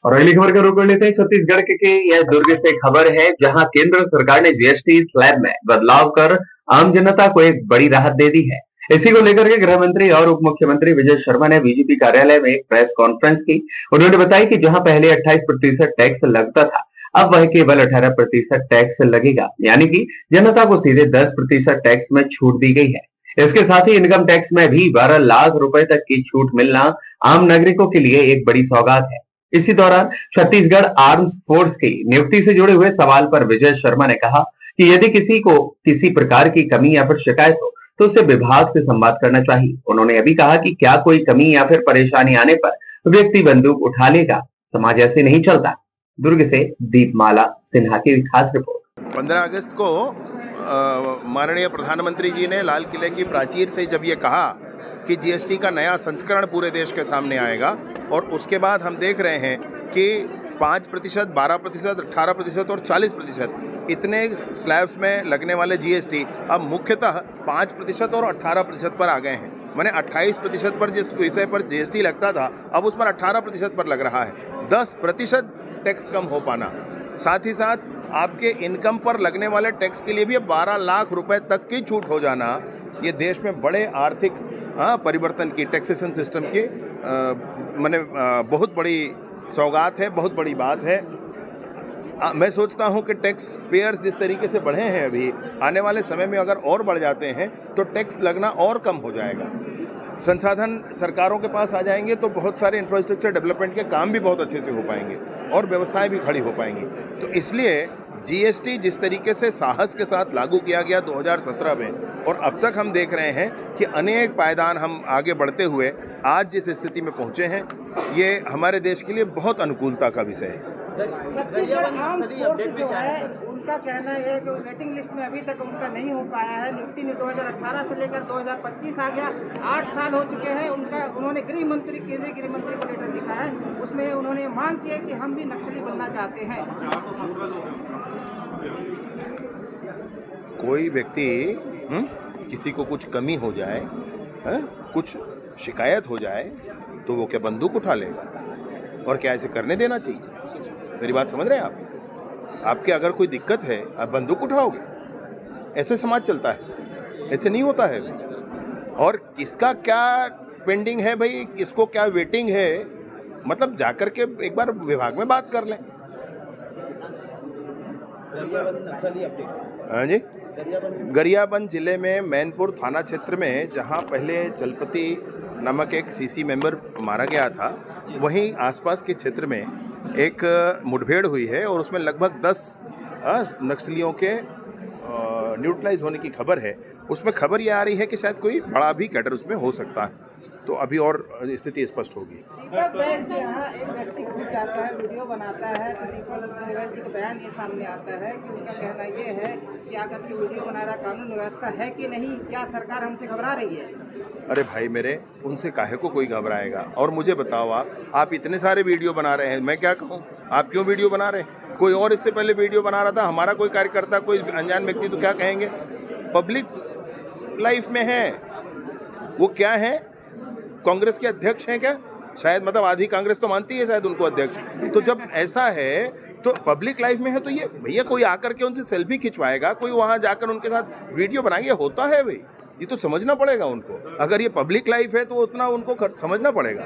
और अगली खबर का रुख कर लेते हैं छत्तीसगढ़ के यह दुर्ग से खबर है, जहां केंद्र सरकार ने जीएसटी स्लैब में बदलाव कर आम जनता को एक बड़ी राहत दे दी है। इसी को लेकर के गृह मंत्री और उप मुख्यमंत्री विजय शर्मा ने बीजेपी कार्यालय में एक प्रेस कॉन्फ्रेंस की। उन्होंने बताया कि जहां पहले 28% टैक्स लगता था, अब वह केवल 18% टैक्स लगेगा, यानी कि जनता को सीधे 10% टैक्स में छूट दी गई है। इसके साथ ही इनकम टैक्स में भी 12 लाख रुपए तक की छूट मिलना आम नागरिकों के लिए एक बड़ी सौगात है। इसी दौरान छत्तीसगढ़ आर्म्स फोर्स की नियुक्ति से जुड़े हुए सवाल पर विजय शर्मा ने कहा कि यदि किसी को किसी प्रकार की कमी या फिर शिकायत हो तो उसे विभाग से संवाद करना चाहिए। उन्होंने अभी कहा कि क्या कोई कमी या फिर परेशानी आने पर व्यक्ति बंदूक उठा लेगा, समाज ऐसे नहीं चलता। दुर्ग से दीपमाला सिन्हा की खास रिपोर्ट। 15 अगस्त को माननीय प्रधानमंत्री जी ने लाल किले की प्राचीर से जब ये कहा कि जीएसटी का नया संस्करण पूरे देश के सामने आएगा, और उसके बाद हम देख रहे हैं कि 5%, 12%, 18% और 40% इतने स्लैब्स में लगने वाले जीएसटी अब मुख्यतः 5% और 18% पर आ गए हैं। मैंने 28% पर जिस विषय पर जीएसटी लगता था, अब उस पर 18% पर लग रहा है। 10% टैक्स कम हो पाना, साथ ही साथ आपके इनकम पर लगने वाले टैक्स के लिए भी 12 लाख रुपए तक की छूट हो जाना, ये देश में बड़े आर्थिक परिवर्तन की, टैक्सेशन सिस्टम की बहुत बड़ी सौगात है, बहुत बड़ी बात है। मैं सोचता हूं कि टैक्स पेयर्स जिस तरीके से बढ़े हैं, अभी आने वाले समय में अगर और बढ़ जाते हैं तो टैक्स लगना और कम हो जाएगा। संसाधन सरकारों के पास आ जाएंगे तो बहुत सारे इंफ्रास्ट्रक्चर डेवलपमेंट के काम भी बहुत अच्छे से हो पाएंगे और व्यवस्थाएं भी खड़ी हो पाएंगी। तो इसलिए जीएसटी जिस तरीके से साहस के साथ लागू किया गया 2017 में, और अब तक हम देख रहे हैं कि अनेक पायदान हम आगे बढ़ते हुए आज जिस स्थिति में पहुंचे हैं, ये हमारे देश के लिए बहुत अनुकूलता का विषय है। उनका कहना है कि वेटिंग लिस्ट में अभी तक उनका नहीं हो पाया है। नियुक्ति में 2018 से लेकर 2025 आ गया, 8 साल हो चुके हैं। उन्होंने केंद्रीय गृह मंत्री को लेटर लिखा है, उसमें उन्होंने मांग की है कि हम भी नक्सली बनना चाहते हैं। कोई व्यक्ति किसी को कुछ कमी हो जाए, कुछ शिकायत हो जाए, तो वो क्या बंदूक उठा लेगा? और क्या ऐसे करने देना चाहिए? मेरी बात समझ रहे हैं आप? आपके अगर कोई दिक्कत है, आप बंदूक उठाओगे? ऐसे समाज चलता है, ऐसे नहीं होता है भाई। और किसका क्या पेंडिंग है भाई, किसको क्या वेटिंग है, मतलब जाकर के एक बार विभाग में बात कर लें। हाँ जी, गरियाबंद जिले में मैनपुर थाना क्षेत्र में, जहां पहले चलपति नामक एक सीसी मेंबर मारा गया था, वहीं आसपास के क्षेत्र में एक मुठभेड़ हुई है और उसमें लगभग 10 नक्सलियों के न्यूट्रलाइज होने की खबर है। उसमें खबर ये आ रही है कि शायद कोई बड़ा भी कैडर उसमें हो सकता है, तो अभी और स्थिति स्पष्ट होगी। एक व्यक्ति खुद जाता है, वीडियो बनाता है, तो दीपक जी का बयान ये सामने आता है कि उनका कहना ये है कि आकर के वीडियो बना रहा, कानून व्यवस्था है कि नहीं, क्या सरकार हमसे घबरा रही है? अरे भाई मेरे, उनसे काहे को कोई घबराएगा? और मुझे बताओ, आप इतने सारे वीडियो बना रहे हैं, मैं क्या कहूँ? आप क्यों वीडियो बना रहे हैं? कोई और इससे पहले वीडियो बना रहा था, हमारा कोई कार्यकर्ता, कोई अनजान व्यक्ति, तो क्या कहेंगे? पब्लिक लाइफ में है वो, क्या है, कांग्रेस के अध्यक्ष हैं क्या? शायद, मतलब आधी कांग्रेस तो मानती है शायद उनको अध्यक्ष। तो जब ऐसा है तो पब्लिक लाइफ में है, तो ये भैया कोई आकर के उनसे सेल्फी खिंचवाएगा, कोई वहां जाकर उनके साथ वीडियो बनाएगा, होता है भाई, ये तो समझना पड़ेगा उनको। अगर ये पब्लिक लाइफ है तो उतना उनको समझना पड़ेगा।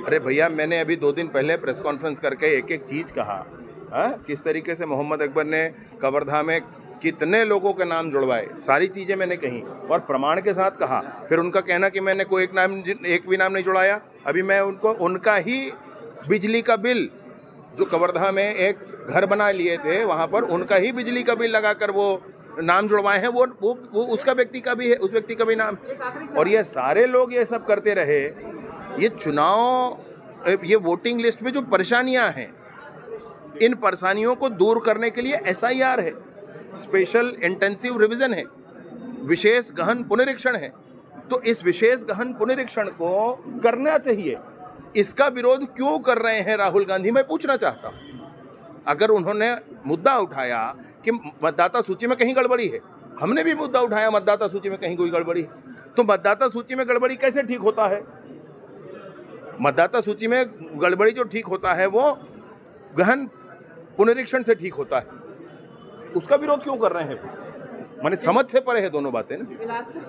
अरे भैया, मैंने अभी 2 दिन पहले प्रेस कॉन्फ्रेंस करके एक एक चीज कहा, किस तरीके से मोहम्मद अकबर ने कवर्धा में कितने लोगों के नाम जुड़वाए, सारी चीजें मैंने कही और प्रमाण के साथ कहा। फिर उनका कहना कि मैंने कोई एक भी नाम नहीं जुड़ाया। अभी मैं उनको उनका ही बिजली का बिल, जो कवर्धा में एक घर बना लिए थे, वहां पर उनका ही बिजली का बिल लगाकर वो नाम जुड़वाए हैं, वो उसका व्यक्ति का भी है, उस व्यक्ति का भी नाम। और ये सारे लोग ये सब करते रहे। ये चुनाव, ये वोटिंग लिस्ट में जो परेशानियां हैं, इन परेशानियों को दूर करने के लिए एसआईआर है, स्पेशल इंटेंसिव रिवीजन है, विशेष गहन पुनरीक्षण है। तो इस विशेष गहन पुनरीक्षण को करना चाहिए। इसका विरोध क्यों कर रहे हैं राहुल गांधी, मैं पूछना चाहता हूं। अगर उन्होंने मुद्दा उठाया कि मतदाता सूची में कहीं गड़बड़ी है, हमने भी मुद्दा उठाया मतदाता सूची में कहीं कोई गड़बड़ी, तो मतदाता सूची में गड़बड़ी कैसे ठीक होता है? मतदाता सूची में गड़बड़ी जो ठीक होता है वो गहन पुनरीक्षण से ठीक होता है, उसका विरोध क्यों कर रहे हैं? माने समझ से परे है दोनों बातें ना। बिलासपुर